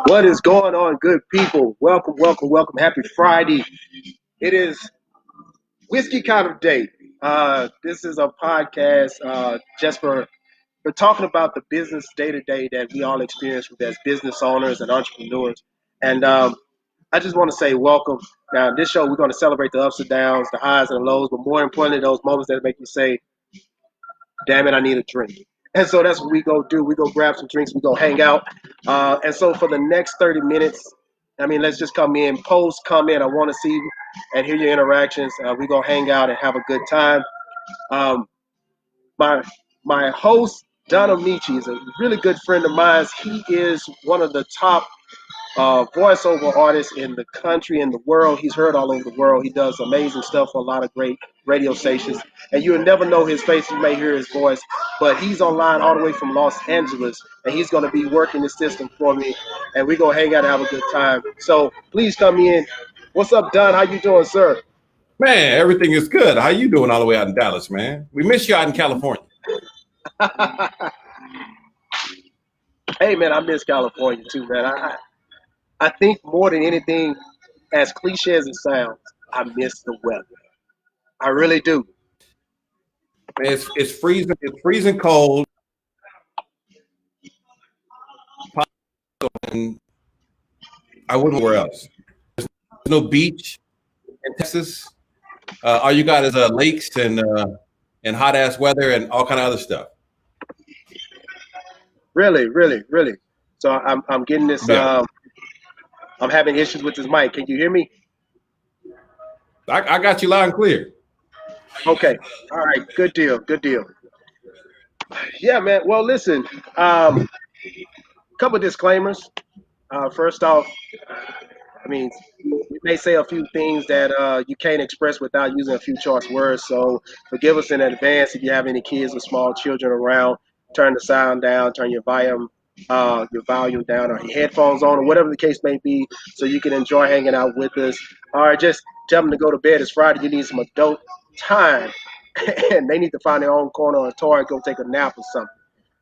What is going on, good people? Welcome, welcome, welcome. Happy Friday. It is whiskey kind of day. This is a podcast just for talking about the business day to day that we all experience as business owners and entrepreneurs. And I just want to say welcome. Now, this show, we're going to celebrate the ups and downs, the highs and the lows, but more importantly, those moments that make you say, damn it, I need a drink. And so that's what we go do. We go grab some drinks. We go hang out. And so for the next 30 minutes, I mean, let's just come in, post, comment. I want to see and hear your interactions. We go hang out and have a good time. Um, my my host, Don Amiche, is a really good friend of mine. He is one of the top voiceover artist in the country and the world. He's heard all over the world. He does amazing stuff for a lot of great radio stations. And you'll never know his face. You may hear his voice. But he's online all the way from Los Angeles. And he's going to be working the system for me. And we're going to hang out and have a good time. So please come in. What's up, Don? How you doing, sir? Man, everything is good. How you doing all the way out in Dallas, man? We miss you out in California. Hey, man, I miss California too, man. I think more than anything, as cliche as it sounds, I miss the weather. I really do. It's freezing. It's freezing cold. And I wouldn't know where else. There's no beach in Texas. All you got is lakes and hot ass weather and all kind of other stuff. Really, really, really. So I'm getting this. Yeah. I'm having issues with this mic. Can you hear me? I got you loud and clear. Okay. All right. Good deal. Good deal. Yeah, man. Well, listen. Couple disclaimers. First off, I mean, we may say a few things that you can't express without using a few choice words. So forgive us in advance if you have any kids or small children around. Turn the sound down. Turn your volume down, or your headphones on, or whatever the case may be, so you can enjoy hanging out with us. Or just tell them to go to bed. It's Friday. You need some adult time, and they need to find their own corner or a toy and go take a nap or something.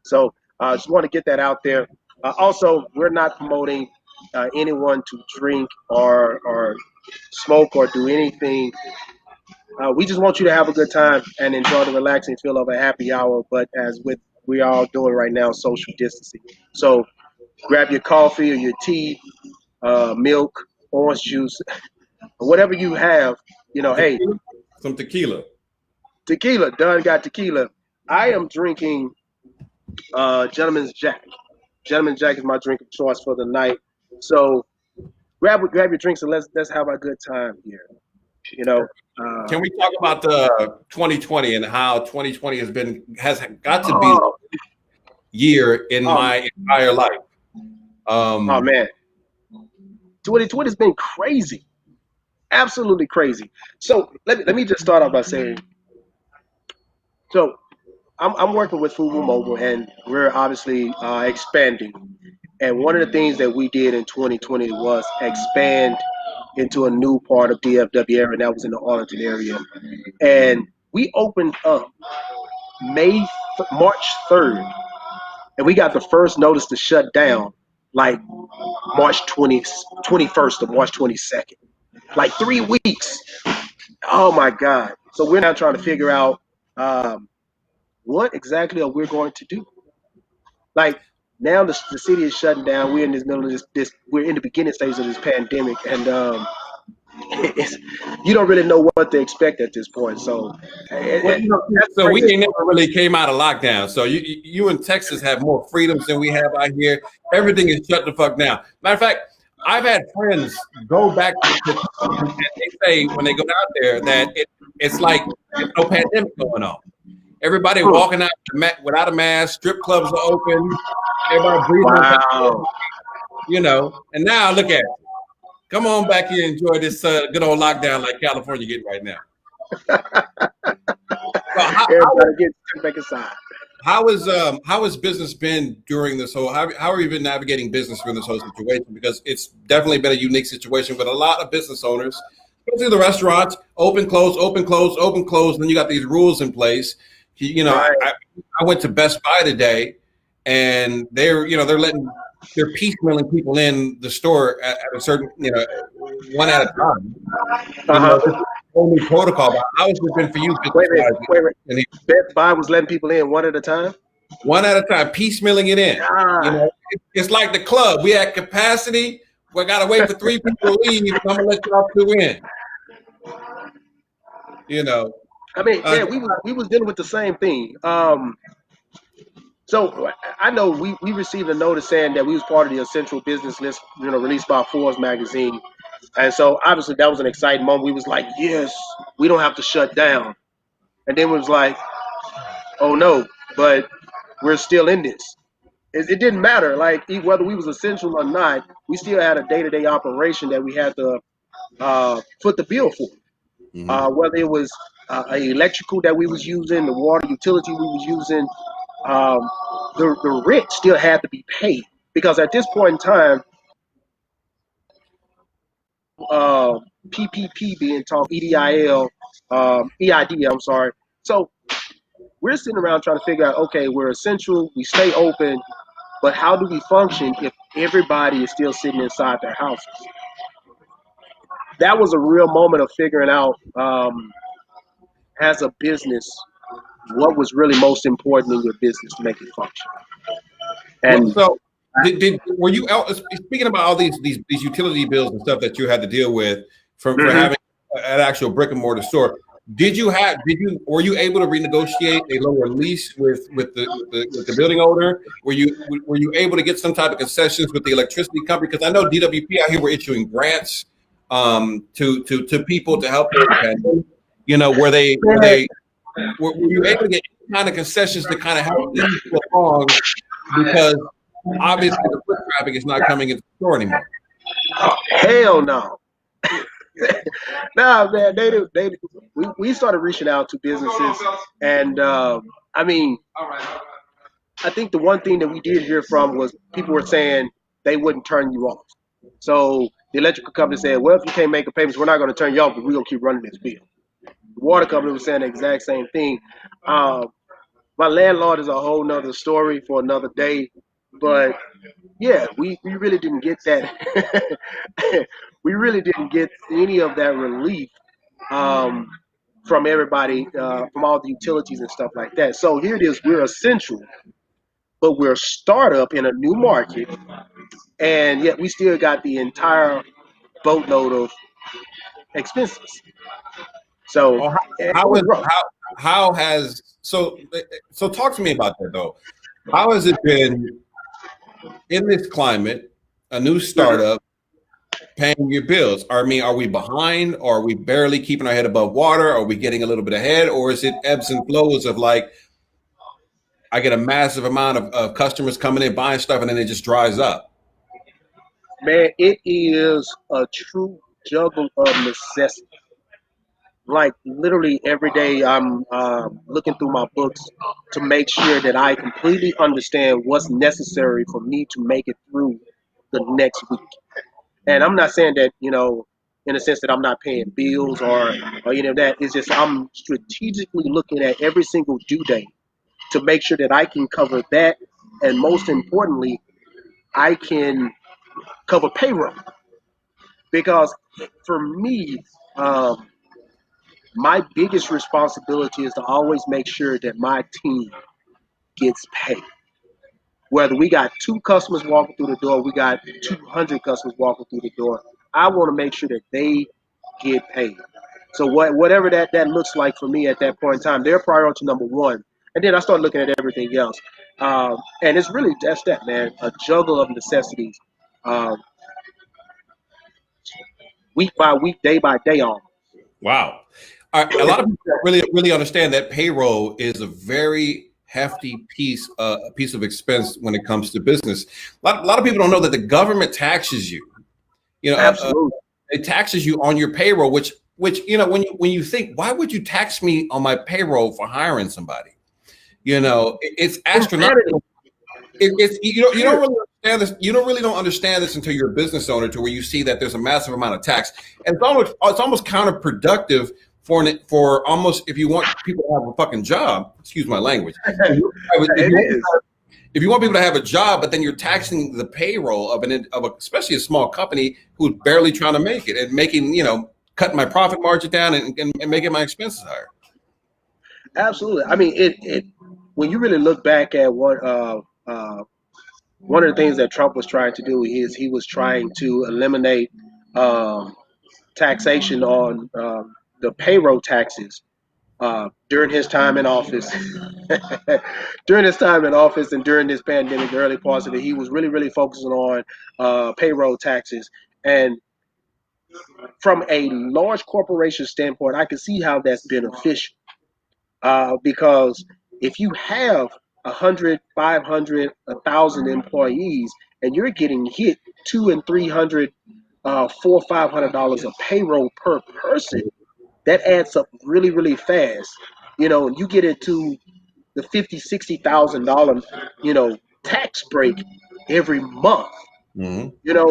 So just want to get that out there. Also, we're not promoting anyone to drink or smoke or do anything. We just want you to have a good time and enjoy the relaxing feel of a happy hour, but as with we are all doing right now, social distancing. So grab your coffee or your tea, milk, orange juice, whatever you have. Hey, Some tequila. tequila. Done got tequila. I am drinking Gentleman's Jack. Gentleman's Jack is my drink of choice for the night. So grab your drinks and let's have a good time here. Can we talk about the 2020 and how 2020 has got to be the year in my entire life? Oh man, 2020 has been crazy, absolutely crazy. So let me just start off by saying, so I'm working with Fubu Mobile, and we're obviously expanding. And one of the things that we did in 2020 was expand into a new part of DFW area, and that was in the Arlington area. And we opened up March 3rd, and we got the first notice to shut down like March 21st or March 22nd. Like 3 weeks. Oh my God. So we're now trying to figure out what exactly are we going to do? Like now the city is shutting down. We're in this middle of this we're in the beginning stages of this pandemic, and you don't really know what to expect at this point. So we ain't never really came out of lockdown. So you in Texas have more freedoms than we have out here. Everything is shut the fuck down. Matter of fact, I've had friends go back to and they say when they go out there that it's like there's no pandemic going on. Everybody walking out without a mask. Strip clubs are open. Everybody breathing. Wow. And now look at you. Come on back here and enjoy this good old lockdown like California getting right now. So Everybody gets back inside. how has business been during this whole? How have you been navigating business through this whole situation? Because it's definitely been a unique situation with a lot of business owners, especially the restaurants, open, close, open, close, open, close. Then you got these rules in place. Right. I went to Best Buy today, and they're piecemealing people in the store at a certain one at a time. This is whole new protocol. But how has it been for you? Wait. Best Buy was letting people in one at a time? One at a time, piecemealing it in. It's like the club. We had capacity. We got to wait for 3 people to leave. I'm gonna let y'all 2 in. I mean, we was dealing with the same thing. So I know we received a notice saying that we was part of the essential business list, released by Forbes magazine, and so obviously that was an exciting moment. We was like, yes, we don't have to shut down, and then it was like, oh no, but we're still in this. It didn't matter, like whether we was essential or not, we still had a day-to-day operation that we had to foot the bill for. Whether it was electrical that we was using, the water utility we was using, the rent still had to be paid because at this point in time, PPP being talked, EDIL, EID, I'm sorry. So we're sitting around trying to figure out, okay, we're essential, we stay open, but how do we function if everybody is still sitting inside their houses? That was a real moment of figuring out, as a business, what was really most important in your business to make it function. And were you out speaking about all these utility bills and stuff that you had to deal with for having an actual brick and mortar store? Were you able to renegotiate a lower lease with the building owner? Were you able to get some type of concessions with the electricity company? Because I know DWP out here were issuing grants to people to help them. Were you able to get any kind of concessions to kind of help these along? Because obviously the foot traffic is not coming into the store anymore. Hell no. Nah, man, we started reaching out to businesses, and I mean, I think the one thing that we did hear from was people were saying they wouldn't turn you off. So the electrical company said, well, if you can't make a payment, we're not going to turn you off, but we're going to keep running this bill. The water company was saying the exact same thing. My landlord is a whole nother story for another day, but yeah, we really didn't get that. We really didn't get any of that relief from everybody, from all the utilities and stuff like that. So here it is, we're essential, but we're a startup in a new market, and yet we still got the entire boatload of expenses. So so talk to me about that though. How has it been in this climate, a new startup, paying your bills? I mean, are we behind? Or are we barely keeping our head above water? Are we getting a little bit ahead? Or is it ebbs and flows of like, I get a massive amount of customers coming in, buying stuff, and then it just dries up? Man, it is a true juggle of necessity. Like literally every day, I'm looking through my books to make sure that I completely understand what's necessary for me to make it through the next week. And I'm not saying that, in a sense that I'm not paying bills or any of that. It's just I'm strategically looking at every single due date to make sure that I can cover that. And most importantly, I can cover payroll. Because for me, my biggest responsibility is to always make sure that my team gets paid. Whether we got 2 customers walking through the door, we got 200 customers walking through the door, I want to make sure that they get paid. So whatever that looks like for me at that point in time, they're priority number one. And then I start looking at everything else. And it's really, that's that, man, a juggle of necessities, um, week by week, day by day on. Wow. A lot of people really understand that payroll is a very hefty piece of expense when it comes to business. A lot of people don't know that the government taxes you. Absolutely. It taxes you on your payroll, which when you think, why would you tax me on my payroll for hiring somebody? It's astronomical. It's you don't really understand this. You don't understand this until you're a business owner, to where you see that there's a massive amount of tax, and it's almost counterproductive for almost, if you want people to have a fucking job. Excuse my language. If you want people to have a job, but then you're taxing the payroll of especially a small company who's barely trying to make it, and making, cutting my profit margin down, and making my expenses higher. Absolutely. I mean, it when you really look back at what one of the things that Trump was trying to do is he was trying to eliminate taxation on the payroll taxes during his time in office. During his time in office and during this pandemic, the early parts of it, he was really, really focusing on payroll taxes. And from a large corporation standpoint, I can see how that's beneficial. Because if you have 100, 500, 1,000 employees, and you're getting hit 200 and 300, $400, $500 of payroll per person, that adds up really, really fast. You get into the $50,000, $60,000, tax break every month.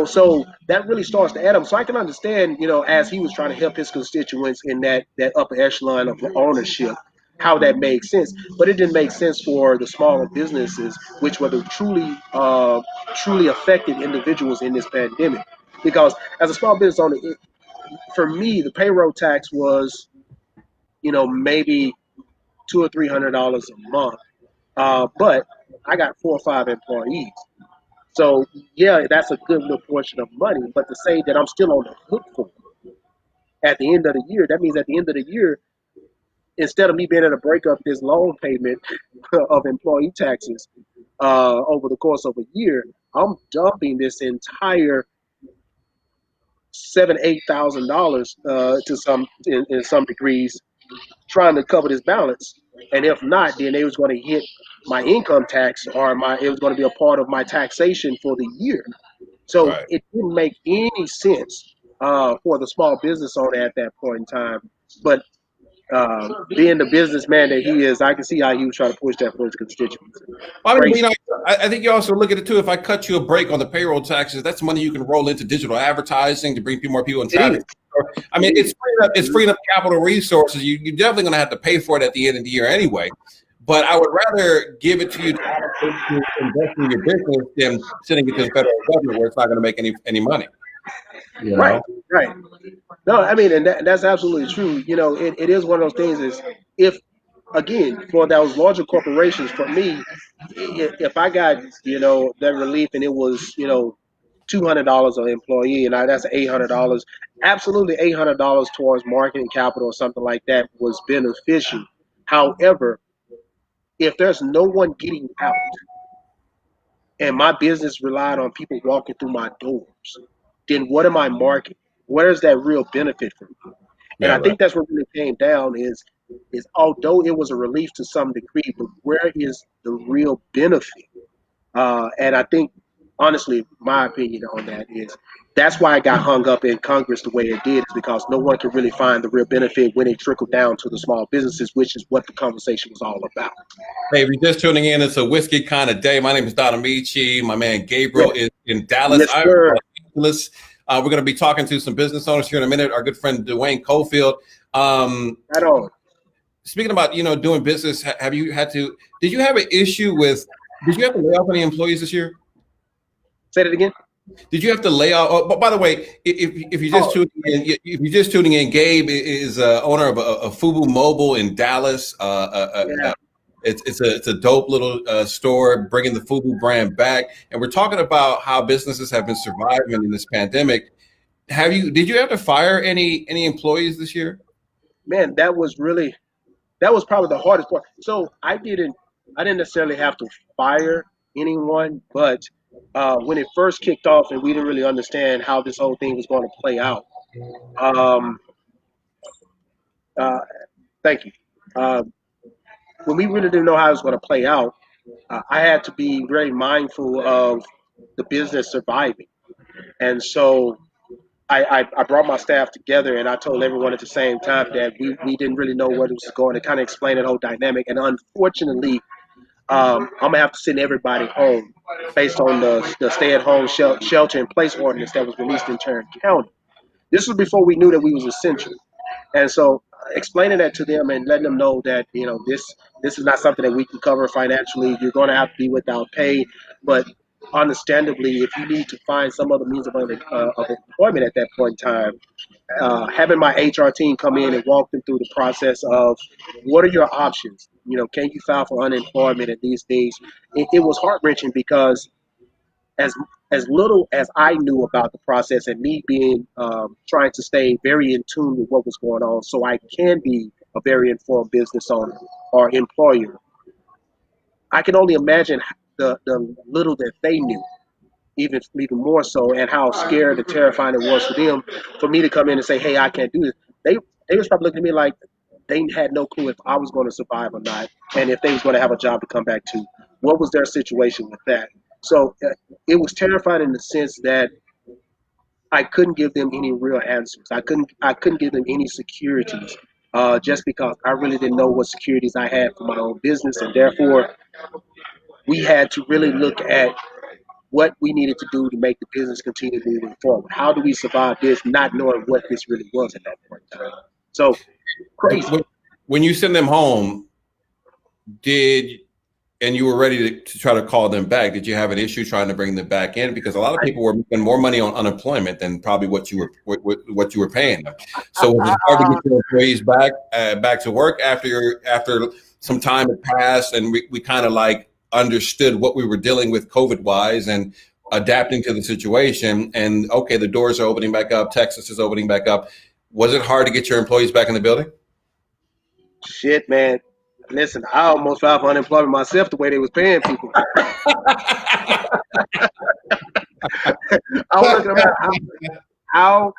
So that really starts to add up. So I can understand, as he was trying to help his constituents in that upper echelon of ownership, how that made sense. But it didn't make sense for the smaller businesses, which were the truly affected individuals in this pandemic. Because as a small business owner, for me, the payroll tax was, maybe $200 or $300 a month. But I got 4 or 5 employees. So yeah, that's a good little portion of money. But to say that I'm still on the hook for it at the end of the year, that means at the end of the year, instead of me being able to break up this loan payment of employee taxes over the course of a year, I'm dumping this entire $7,000, $8,000 to in some degrees, trying to cover this balance. And if not, then they was going to hit my income tax, or it was going to be a part of my taxation for the year. So Right. it didn't make any sense for the small business owner at that point in time. But being the businessman that he is, I can see how he was trying to push that for his constituents. I mean, I think you also look at it too. If I cut you a break on the payroll taxes, that's money you can roll into digital advertising to bring more people in traffic. I mean, it's freeing up capital resources. You're definitely going to have to pay for it at the end of the year anyway. But I would rather give it to you to invest in your business than sending it to the federal government where it's not going to make any money. Right. No, I mean, and that's absolutely true. It is one of those things. Is if again, for those larger corporations, for me, if I got that relief and it was $200 an employee, and that's $800. Absolutely, $800 towards marketing capital or something like that was beneficial. However, if there's no one getting out and my business relied on people walking through my doors, then what am I marketing? Where's that real benefit for me? And I think that's what really came down is although it was a relief to some degree, but where is the real benefit? And I think, honestly, my opinion on that is that's why I got hung up in Congress the way it did, is because no one could really find the real benefit when it trickled down to the small businesses, which is what the conversation was all about. Hey, if you're just tuning in, it's a whiskey kind of day. My name is Amiche. My man Gabriel is in Dallas. Yes, sir. We're going to be talking to some business owners here in a minute. Our good friend Duane Cofield. Right on. Speaking about doing business, did you have an issue with? Did you have to lay off any employees this year? Say that again. Did you have to lay off? But by the way, if you're just tuning in, Gabe is owner of a Fubu Mobile in Dallas. It's a dope little store, bringing the Fubu brand back, and we're talking about how businesses have been surviving in this pandemic. Did you have to fire any employees this year? Man, that was probably the hardest part. So I didn't necessarily have to fire anyone, but when it first kicked off and we didn't really understand how this whole thing was going to play out. Thank you. when we really didn't know how it was going to play out, I had to be very mindful of the business surviving. And so I brought my staff together and I told everyone at the same time that we didn't really know where this was going to kind of explain that whole dynamic. And unfortunately, I'm going to have to send everybody home based on the stay at home shelter in place ordinance that was released in Tarrant County. This was before we knew that we was essential. And so explaining that to them and letting them know that, this is not something that we can cover financially. You're going to have to be without pay, but understandably, if you need to find some other means of employment at that point in time, having my HR team come in and walk them through the process of what are your options? Can you file for unemployment at these things? It was heart wrenching because as as little as I knew about the process and me being trying to stay very in tune with what was going on, so I can be a very informed business owner or employer. I can only imagine the little that they knew, even more so, and how scared and terrifying it was for them for me to come in and say, "Hey, I can't do this." They was probably looking at me like they had no clue if I was going to survive or not, and if they was going to have a job to come back to. What was their situation with that? So it was terrifying in the sense that I couldn't give them any real answers. I couldn't give them any securities, just because I really didn't know what securities I had for my own business, and therefore we had to really look at what we needed to do to make the business continue moving forward. How do we survive this, not knowing what this really was at that point in time? So crazy. When you send them home, did and you were ready to try to call them back, did you have an issue trying to bring them back in? Because a lot of people were making more money on unemployment than probably what you were paying them. So was it hard to get your employees back to work after some time had passed and we kind of like understood what we were dealing with COVID wise and adapting to the situation? And okay, the doors are opening back up. Texas is opening back up. Was it hard to get your employees back in the building? Shit, man. Listen, I almost filed for unemployment myself the way they was paying people. I was looking about how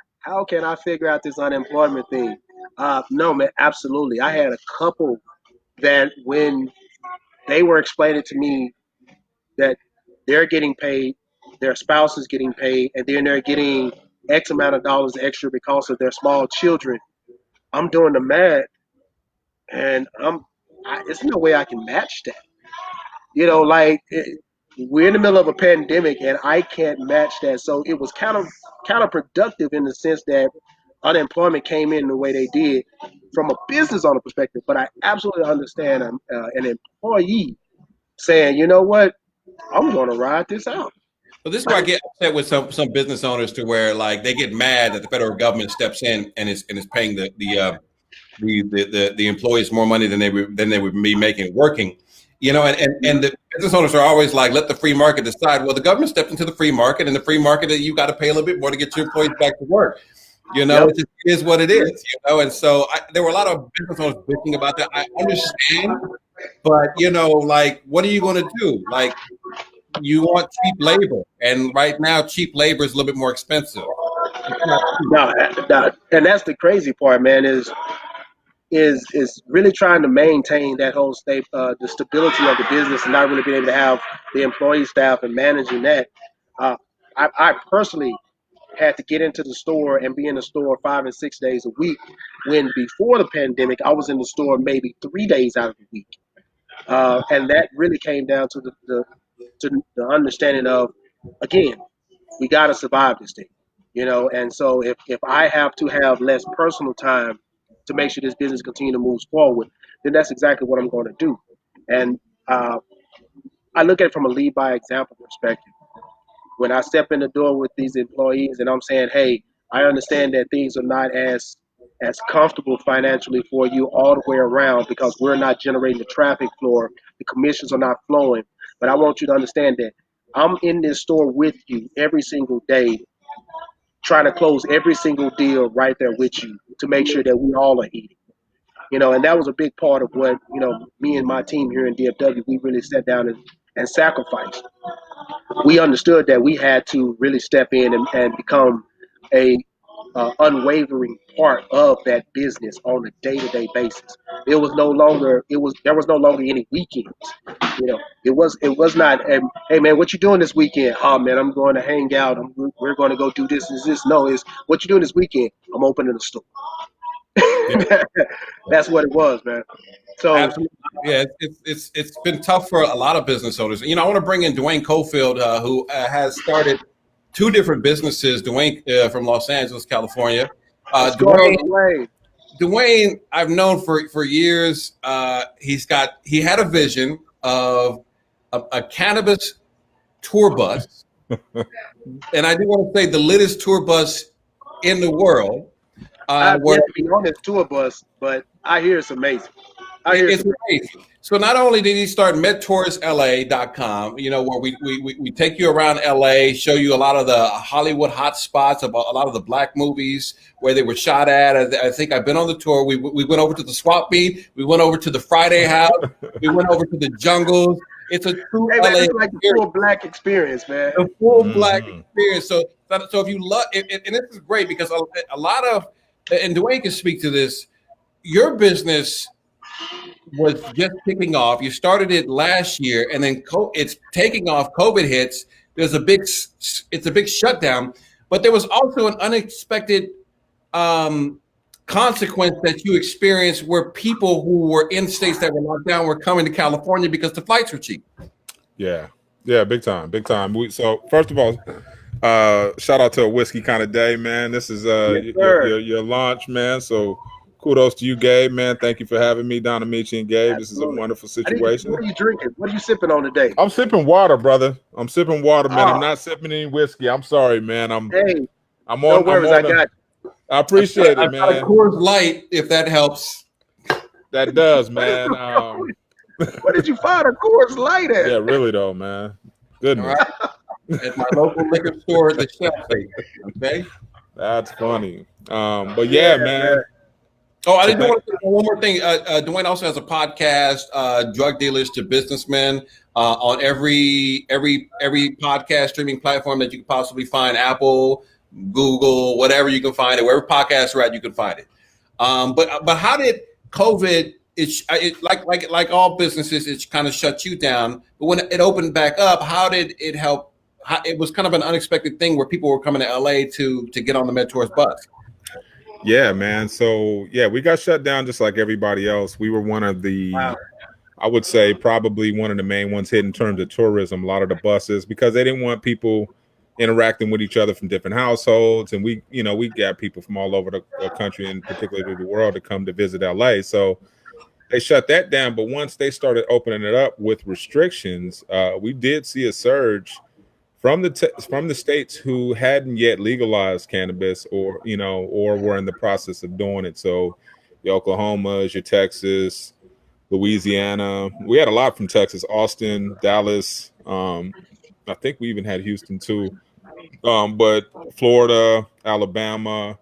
can I figure out this unemployment thing? No, man, absolutely. I had a couple that when they were explaining to me that they're getting paid, their spouse is getting paid, and then they're getting X amount of dollars extra because of their small children. I'm doing the math, and it's no way I can match that. Like we're in the middle of a pandemic, and I can't match that. So it was kind of counterproductive in the sense that unemployment came in the way they did from a business owner perspective. But I absolutely understand an employee saying, you know what, I'm going to ride this out. But this is where I get upset with some business owners to where like they get mad that the federal government steps in and is paying the employees more money than they would be making working. And the business owners are always like, let the free market decide. Well, the government stepped into the free market, and the free market, you got to pay a little bit more to get your employees back to work. Yep. It just is what it is. And so there were a lot of business owners bitching about that. I understand, but like, what are you going to do? Like, you want cheap labor, and right now, cheap labor is a little bit more expensive. No, and that's the crazy part, man. Is really trying to maintain that whole state, the stability of the business, and not really being able to have the employee staff and managing that. Uh, I personally had to get into the store and be in the store 5 and 6 days a week. When before the pandemic, I was in the store maybe 3 days out of the week, and that really came down to the understanding of, again, we got to survive this thing, And so if I have to have less personal time to make sure this business continue to move forward, then that's exactly what I'm going to do. And uh, I look at it from a lead by example perspective. When I step in the door with these employees and I'm saying, hey, I understand that things are not as comfortable financially for you all the way around because we're not generating the traffic floor, the commissions are not flowing. But I want you to understand that I'm in this store with you every single day, trying to close every single deal right there with you to make sure that we all are eating. And that was a big part of what, me and my team here in DFW, we really sat down and sacrificed. We understood that we had to really step in and become a unwavering part of that business on a day-to-day basis. There was no longer any weekends. It was not. Hey man, what you doing this weekend? Oh man, I'm going to hang out. We're going to go do this. Is this? No, it's what you doing this weekend? I'm opening a store. Yeah. That's what it was, man. So Absolutely. Yeah, it's been tough for a lot of business owners. I want to bring in Duane Cofield, who has started two different businesses. Duane from Los Angeles, California. what's going on Duane, the way? Duane, I've known for years. He had a vision of a cannabis tour bus, and I do want to say the latest tour bus in the world. I've Where yet to be on this tour bus, but I hear it's amazing. I hear it's amazing. So not only did he start MedToursLA.com, where we take you around LA, show you a lot of the Hollywood hot spots, about a lot of the black movies where they were shot at. I think I've been on the tour. We went over to the swap meet. We went over to the Friday House. We went over to the jungles. It's a true Hey man, LA it's like the full black experience, man. a full black experience. So if you love it, and this is great because a lot of, and Duane can speak to this, your business was just kicking off. You started it last year, and then it's taking off. COVID hits. It's a big shutdown, but there was also an unexpected consequence that you experienced where people who were in states that were locked down were coming to California because the flights were cheap. Yeah, big time. So first of all, shout out to a whiskey kind of day, man. This is your launch, man. So kudos to you, Gabe, man. Thank you for having me down, Amiche and Gabe. This is a wonderful situation. What are you drinking? What are you sipping on today? I'm sipping water, brother. I'm sipping water, man. I'm not sipping any whiskey. I'm sorry, man. I'm on. No worries, I got you. I appreciate it, man. A Coors Light, if that helps. That does, man. What did you find a Coors Light at? Yeah, really though, man. Goodness. All right. At my local liquor store at the shelf. Okay. That's funny. But yeah, man. Oh, I didn't want to say one more thing. Duane also has a podcast, Drug Dealers to Businessmen, on every podcast streaming platform that you can possibly find, Apple, Google, whatever you can find it, wherever podcasts are at, you can find it. But how did COVID? It like all businesses, it kind of shut you down. But when it opened back up, how did it help? It was kind of an unexpected thing where people were coming to LA to get on the MedTours bus. Yeah, man. So yeah, we got shut down just like everybody else. We were one of the, I would say probably one of the main ones hit in terms of tourism. A lot of the buses, because they didn't want people interacting with each other from different households, and we got people from all over the country and particularly the world to come to visit LA. So they shut that down. But once they started opening it up with restrictions, we did see a surge from the states who hadn't yet legalized cannabis or were in the process of doing it. So your Oklahomas, your Texas, Louisiana. We had a lot from Texas, Austin, Dallas. I think we even had Houston too. But Florida, Alabama,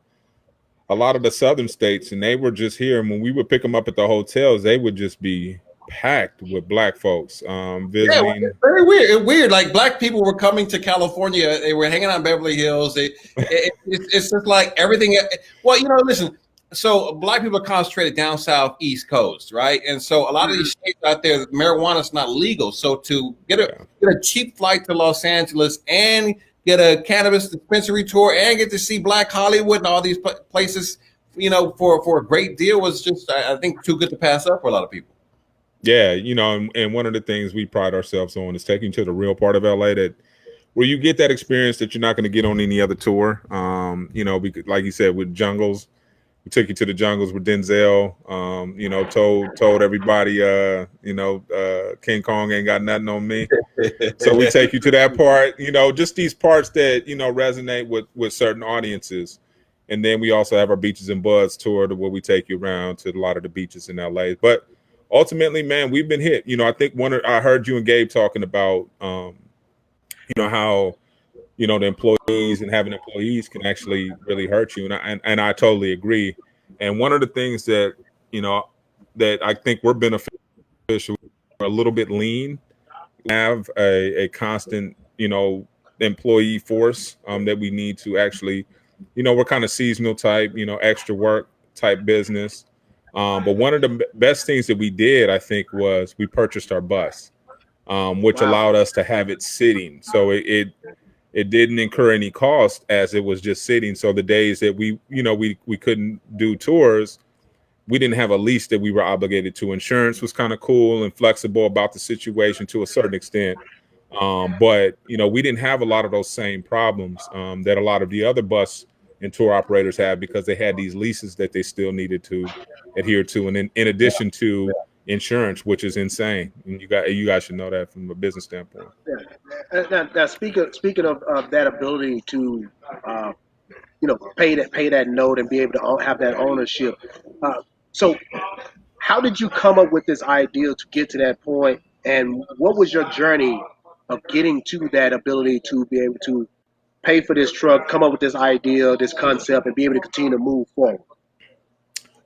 a lot of the southern states, and they were just here. And when we would pick them up at the hotels, they would just be packed with black folks visiting. Yeah, it's very weird. It's weird. Like black people were coming to California. They were hanging out in Beverly Hills. It's just like everything. Well, listen. So black people are concentrated down south, East Coast, right? And so a lot of these states out there, marijuana is not legal. So to get a cheap flight to Los Angeles and get a cannabis dispensary tour and get to see Black Hollywood and all these places, for a great deal was just, I think, too good to pass up for a lot of people. Yeah, and one of the things we pride ourselves on is taking you to the real part of LA, where you get that experience that you're not going to get on any other tour. Because, like you said, with jungles, we took you to the jungles with Denzel. Told everybody, King Kong ain't got nothing on me. So we take you to that part. Just these parts that resonate with certain audiences. And then we also have our Beaches and Buds tour, where we take you around to a lot of the beaches in LA. But ultimately, man, we've been hit. I think I heard you and Gabe talking about, how, the employees and having employees can actually really hurt you. And I totally agree. And one of the things that, that I think we're beneficial, we're a little bit lean, have a constant, employee force that we need to actually we're kind of seasonal type, extra work type business. But one of the best things that we did, I think, was we purchased our bus, which allowed us to have it sitting. So it didn't incur any cost as it was just sitting. So the days that we couldn't do tours, we didn't have a lease that we were obligated to. Insurance was kind of cool and flexible about the situation to a certain extent. But we didn't have a lot of those same problems that a lot of the other bus and tour operators have, because they had these leases that they still needed to adhere to, and in addition to insurance, which is insane. And you guys should know that from a business standpoint. Yeah. Now speaking of that ability to pay that note and be able to have that ownership. So how did you come up with this idea to get to that point, and what was your journey of getting to that ability to be able to pay for this truck, come up with this idea, this concept, and be able to continue to move forward?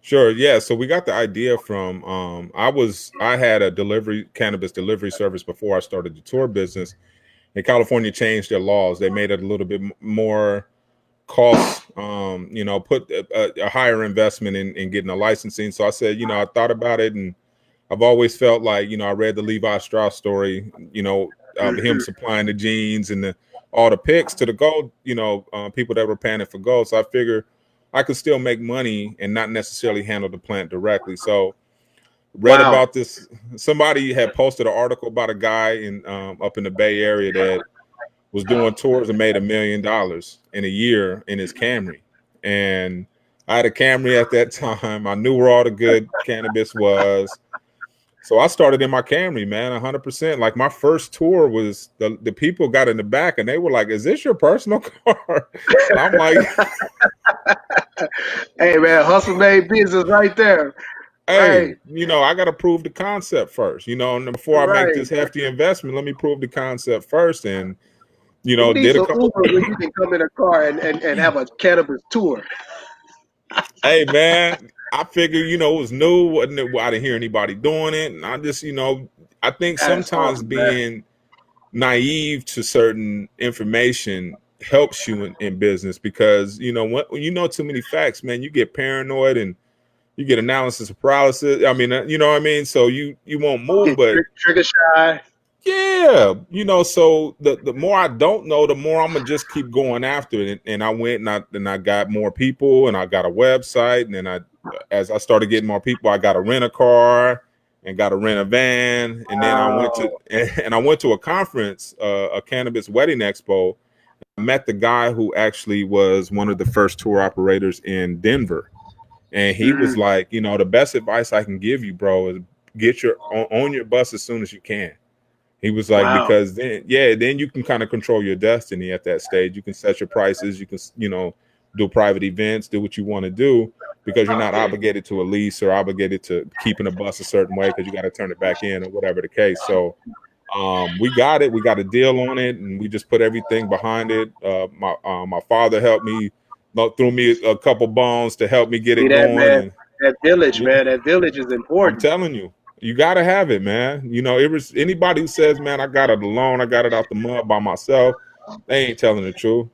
Sure. Yeah. So we got the idea from I had a cannabis delivery service before I started the tour business. And California changed their laws. They made it a little bit more cost, put a higher investment in getting a licensing. So I said, I thought about it, and I've always felt like, I read the Levi Strauss story, of him supplying the jeans and all the picks to the gold, people that were panning for gold. So I figured I could still make money and not necessarily handle the plant directly. So read about this. Somebody had posted an article about a guy up in the Bay Area that was doing tours and made $1 million in a year in his Camry. And I had a Camry at that time. I knew where all the good cannabis was. So I started in my Camry, man, 100%. Like my first tour was the people got in the back and they were like, "Is this your personal car?" And I'm like, "Hey, man, hustle made business right there." Hey, I got to prove the concept first, and before I make this hefty investment, let me prove the concept first. And, did a couple. Uber where you can come in a car and have a cannabis tour. Hey, man, I figured, it was new. I didn't hear anybody doing it. And I just, I think sometimes being naive to certain information helps you in business, because, when you know too many facts, man, you get paranoid and you get analysis paralysis. I mean, you know what I mean? So you won't move, but trigger shy. Yeah. So the more I don't know, the more I'm gonna just keep going after it. And I went and I got more people, and I got a website. And then as I started getting more people, I got to rent a car and got to rent a van. And then I went to a conference, a cannabis wedding expo. I met the guy who actually was one of the first tour operators in Denver. And he was like, the best advice I can give you, bro, is get own your bus as soon as you can. He was like, because then you can kind of control your destiny at that stage. You can set your prices. You can, do private events, do what you want to do, because you're not obligated to a lease or obligated to keeping a bus a certain way because you got to turn it back in or whatever the case. So we got it. We got a deal on it, and we just put everything behind it. My father helped me. Threw me a couple bones to help me get it going. Man, that village, man, that village is important. I'm telling you, you got to have it, man. It was anybody who says, man, I got it alone, I got it out the mud by myself, they ain't telling the truth.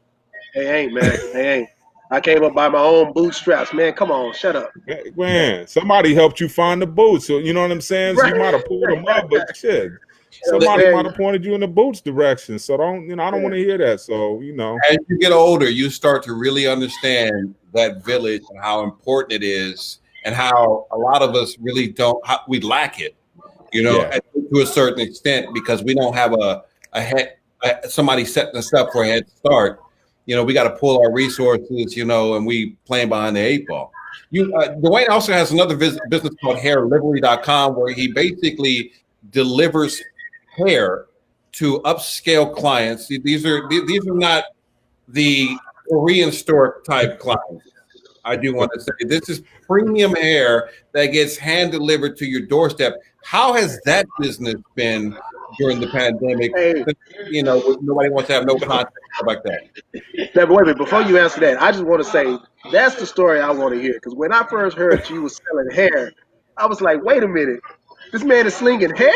They ain't, man. They ain't. I came up by my own bootstraps, man. Come on, shut up. Man, somebody helped you find the boots. So, you know what I'm saying? So you might have pulled them up, but shit. Somebody might have pointed you in the boots direction. So I don't want to hear that. So, as you get older, you start to really understand that village and how important it is, and how a lot of us really we lack it, to a certain extent, because we don't have somebody setting us up for a head start. We got to pull our resources, and we playing behind the 8 ball. Duane also has another business called hairlivery.com, where he basically delivers hair to upscale clients. These are not the Korean store type clients. I do want to say this is premium hair that gets hand delivered to your doorstep. How has that business been during the pandemic? Nobody wants to have no contact like that. Now, wait a minute. Before you answer that, I just want to say that's the story I want to hear. Because when I first heard you was selling hair, I was like, wait a minute. This man is slinging hair?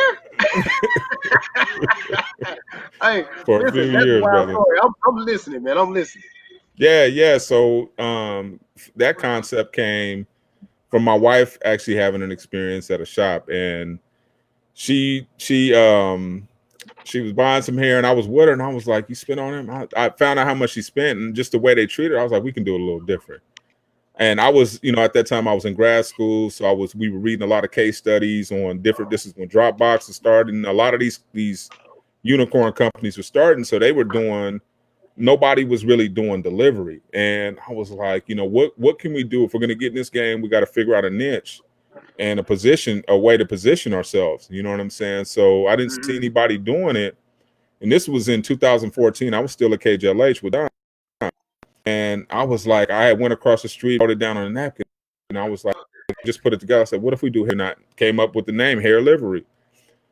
Hey, for a few years, brother. I'm listening, man. I'm listening. Yeah. So that concept came from my wife actually having an experience at a shop, and she was buying some hair, and I was with her, and I was like, "You spent on him?" I found out how much she spent, and just the way they treated her, I was like, "We can do it a little different." And I was, at that time I was in grad school, so we were reading a lot of case studies on different. This is when Dropbox was starting. A lot of these unicorn companies were starting, so they were doing. Nobody was really doing delivery, and I was like, what can we do if we're going to get in this game? We got to figure out a niche and a way to position ourselves. You know what I'm saying? So I didn't see anybody doing it, and this was in 2014. I was still at KJLH with Duane. And I was like, I had went across the street, wrote it down on a napkin, and I was like, just put it together. I said, what if we do hair? Not came up with the name Hair Livery.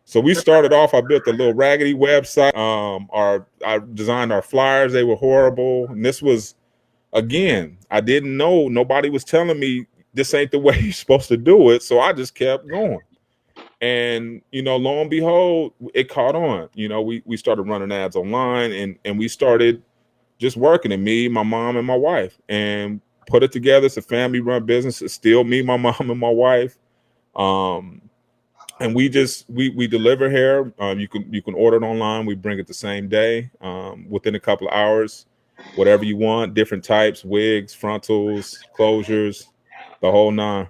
So we started off. I built a little raggedy website. I designed our flyers. They were horrible. And this was, again, I didn't know. Nobody was telling me this ain't the way you're supposed to do it. So I just kept going. And lo and behold, it caught on. We started running ads online, and we started just working, and me, my mom, and my wife, and put it together. It's a family-run business. It's still me, my mom, and my wife. And we deliver hair. You can order it online. We bring it the same day, within a couple of hours. Whatever you want, different types, wigs, frontals, closures, the whole nine.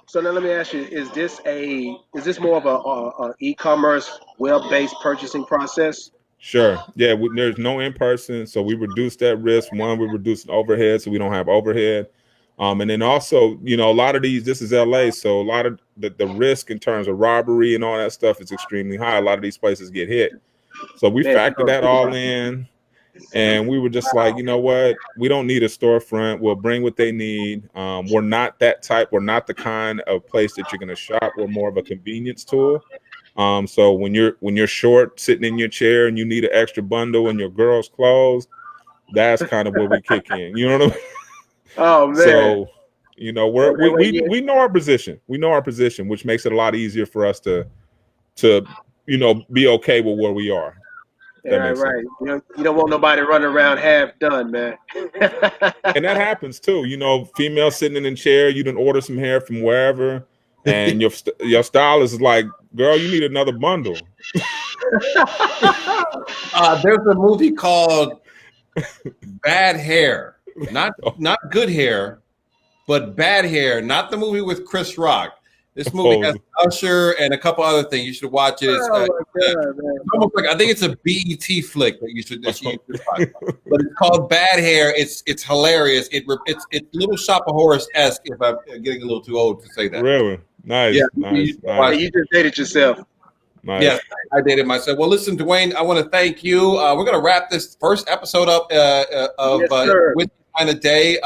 So now let me ask you: Is this more of a e-commerce web-based purchasing process? Sure. Yeah, there's no in-person, so we reduce that risk. One, we reduce overhead, so we don't have overhead. And then also, a lot of these, this is LA, so a lot of the risk in terms of robbery and all that stuff is extremely high. A lot of these places get hit. So we factor that all in, and we were just like, you know what? We don't need a storefront. We'll bring what they need. We're not that type. We're not the kind of place that you're going to shop. We're more of a convenience tool. So when you're short, sitting in your chair, and you need an extra bundle in your girl's clothes, that's kind of where we kick in. You know what I mean? Oh man. So, we know our position. We know our position, which makes it a lot easier for us to be okay with where we are. Yeah, right. You don't want nobody running around half done, man. And that happens too. Female sitting in a chair, you didn't order some hair from wherever, and your stylist is like, girl, you need another bundle. There's a movie called Bad Hair. Not Good Hair, but Bad Hair. Not the movie with Chris Rock. This movie has Usher and a couple other things. You should watch it. It's almost like, I think it's a BET flick that you should watch. But it's called Bad Hair. It's hilarious. It's Little Shop of Horrors-esque, if I'm getting a little too old to say that. Really? Nice. Yeah. Nice. You just dated yourself. Nice. Yes, I dated myself. Well, listen, Duane, I want to thank you. We're going to wrap this first episode up with kind of day.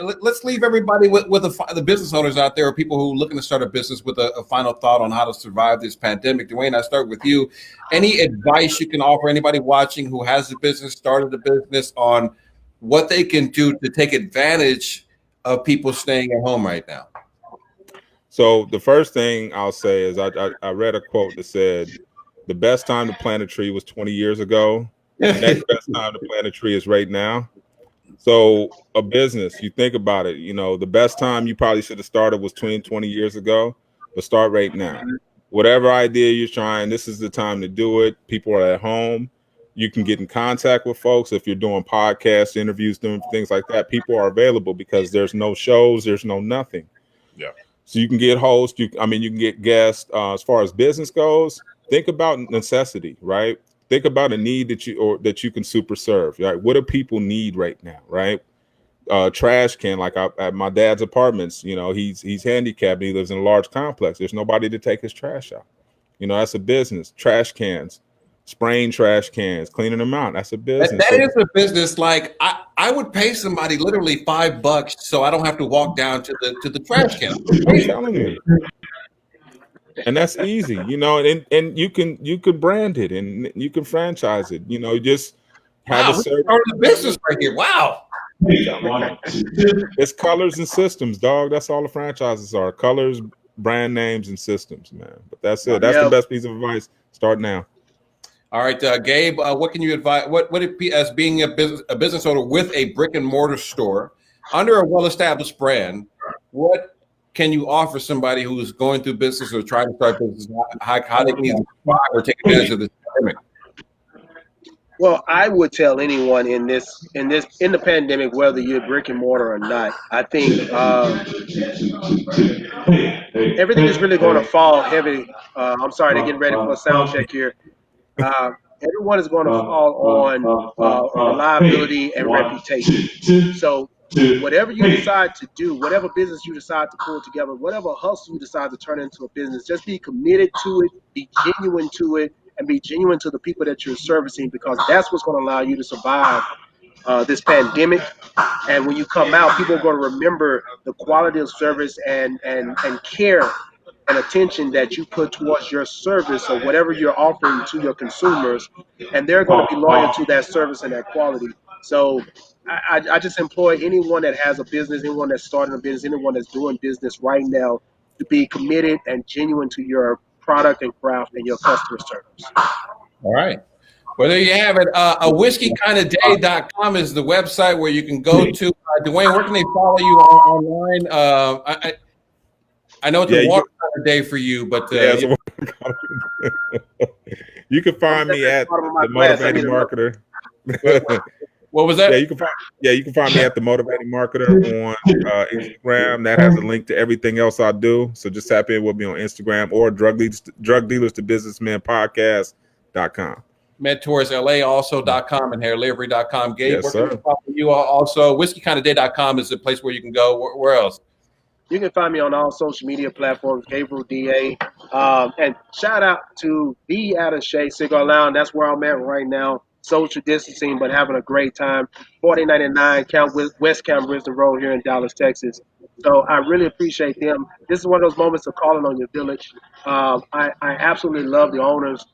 Let's leave everybody with the business owners out there, or people who are looking to start a business, with a final thought on how to survive this pandemic. Duane, I start with you. Any advice you can offer anybody watching who has a business, started a business, on what they can do to take advantage of people staying at home right now? So the first thing I'll say is I read a quote that said, the best time to plant a tree was 20 years ago. The next best time to plant a tree is right now. So a business, you think about it, the best time you probably should have started was 20 years ago, but start right now. Whatever idea you're trying, this is the time to do it. People are at home. You can get in contact with folks. If you're doing podcasts, interviews, doing things like that, people are available because there's no shows, there's no nothing. Yeah. So you can get hosts, you can get guests. As far as business goes, think about necessity, right? Think about a need that you can super serve. Right? What do people need right now, right? Trash can, like at my dad's apartments, he's handicapped. He lives in a large complex. There's nobody to take his trash out. That's a business. Trash cans, spraying trash cans, cleaning them out. That's a business. That is a business. Like I would pay somebody literally $5 so I don't have to walk down to the trash can. I'm telling you. And that's easy, and you can brand it and you can franchise it, just have a service. Start a business right here. Wow. It's colors and systems, dog. That's all the franchises are. Colors, brand names, and systems, man. But that's it. That's the best piece of advice. Start now. All right, Gabe, what can you advise? What would it be as being a business owner with a brick and mortar store under a well-established brand? What can you offer somebody who's going through business or trying to start business? How they can either survive or take advantage of this pandemic? Well, I would tell anyone in the pandemic, whether you're brick and mortar or not, I think everything is really going to fall heavy. I'm sorry, they're getting ready for a sound check here. Everyone is going to fall on reliability and reputation. So whatever you decide to do, whatever business you decide to pull together, whatever hustle you decide to turn into a business, just be committed to it, be genuine to it, and be genuine to the people that you're servicing, because that's what's going to allow you to survive this pandemic. And when you come out, people are going to remember the quality of service and care and attention that you put towards your service or whatever you're offering to your consumers, and they're going to be loyal to that service and that quality. So I just employ anyone that has a business, anyone that's starting a business, anyone that's doing business right now, to be committed and genuine to your product and craft and your customer service. All right. Well, there you have it. A whiskeykindaday.com is the website where you can go to. Duane, where can they follow you online? I know it's a water kind of day for you, but you can find me at the Motivating Marketer. What was that? You can find me at the Motivating Marketer on Instagram. That has a link to everything else I do. So just tap in with me on Instagram or drug dealers to businessmen podcast.com. MentorsLA.com and hairlivery.com. Gabe, yes, where can you also? Whiskeykindaday.com is the place where you can go. Where else? You can find me on all social media platforms, Gabriel DA. And shout out to the Amiche Cigar Lounge. That's where I'm at right now. Social distancing, but having a great time. 4099 West Camp Wisdom Road here in Dallas, Texas. So I really appreciate them. This is one of those moments of calling on your village. I absolutely love the owners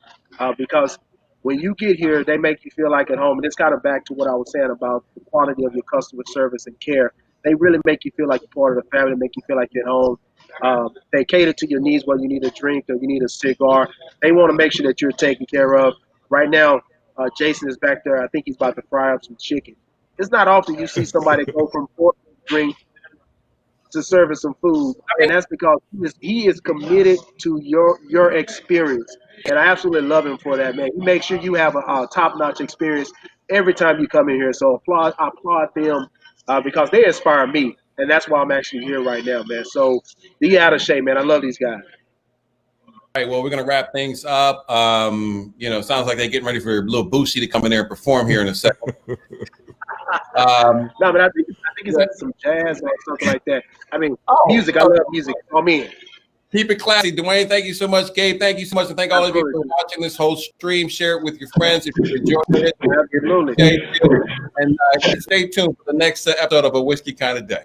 because when you get here, they make you feel like at home. And it's kind of back to what I was saying about the quality of your customer service and care. They really make you feel like you're part of the family, make you feel like you're at home. They cater to your needs, whether you need a drink or you need a cigar. They want to make sure that you're taken care of. Right now, Jason is back there. I think he's about to fry up some chicken. It's not often you see somebody go from pork drink to serving some food, and that's because he is committed to your experience. And I absolutely love him for that, man. He makes sure you have a top-notch experience every time you come in here. So I applaud them because they inspire me, and that's why I'm actually here right now, man. So be out of shape, man. I love these guys. All right, well, we're going to wrap things up. Sounds like they're getting ready for a little Boosie to come in there and perform here in a second. No, but I think it's like some jazz or something like that. I mean, music. I love music. I'm in. Keep it classy. Duane, thank you so much. Gabe, thank you so much. And thank all of you for watching this whole stream. Share it with your friends if you enjoyed it. Absolutely. And stay tuned for the next episode of A Whiskey Kind of Day.